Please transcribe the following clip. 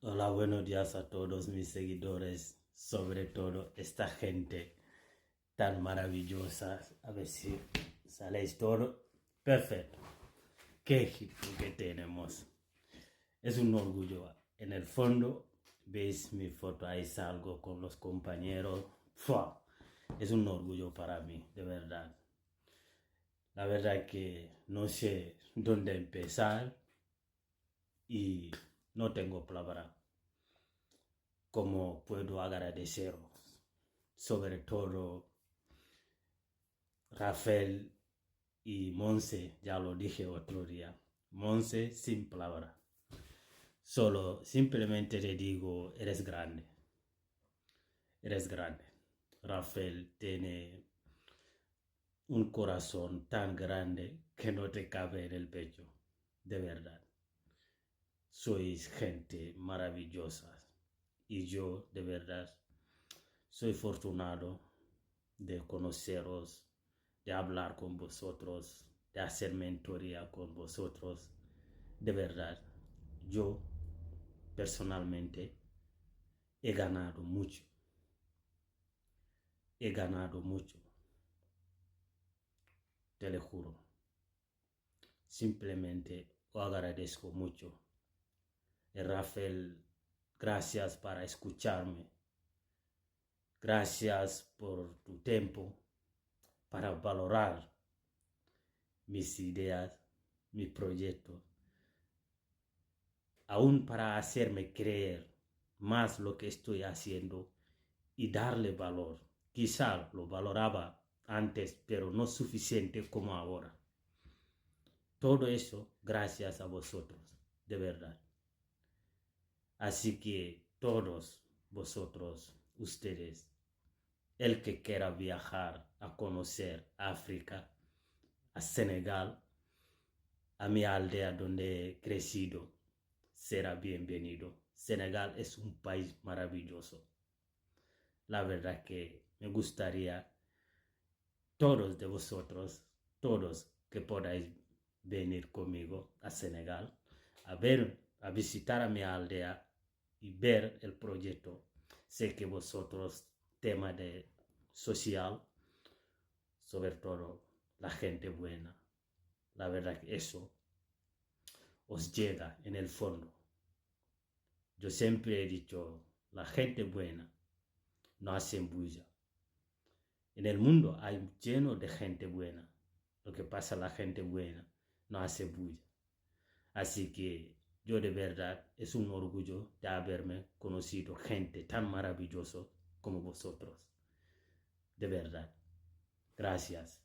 Hola, buenos días a todos mis seguidores, sobre todo esta gente tan maravillosa. A ver si saléis todo perfecto. Qué equipo que tenemos. Es un orgullo. En el fondo, veis mi foto, ahí salgo con los compañeros. ¡Fua! Es un orgullo para mí, de verdad. La verdad que no sé dónde empezar y no tengo palabra. ¿Cómo puedo agradeceros? Sobre todo Rafael y Monse, ya lo dije otro día. Monse sin palabra. Solo simplemente le digo, eres grande. Eres grande. Rafael tiene un corazón tan grande que no te cabe en el pecho. De verdad. Sois gente maravillosa. Y yo, de verdad, soy afortunado de conoceros, de hablar con vosotros, de hacer mentoría con vosotros. De verdad, yo personalmente he ganado mucho. He ganado mucho, te lo juro. Simplemente os agradezco mucho. Rafael, gracias para escucharme. Gracias por tu tiempo para valorar mis ideas, mis proyectos, aún para hacerme creer más lo que estoy haciendo y darle valor. Quizá lo valoraba antes, pero no suficiente como ahora. Todo eso gracias a vosotros, de verdad. Así que todos vosotros, ustedes, el que quiera viajar a conocer África, a Senegal, a mi aldea donde he crecido, será bienvenido. Senegal es un país maravilloso. La verdad que me gustaría todos de vosotros, todos que podáis venir conmigo a Senegal, a visitar a mi aldea y ver el proyecto. Sé que vosotros, tema de social, sobre todo la gente buena, la verdad que eso os llega en el fondo. Yo siempre he dicho, la gente buena no hace bulla. En el mundo hay lleno de gente buena. Lo que pasa, la gente buena no hace bulla. Así que yo de verdad es un orgullo de haberme conocido gente tan maravillosa como vosotros. De verdad. Gracias.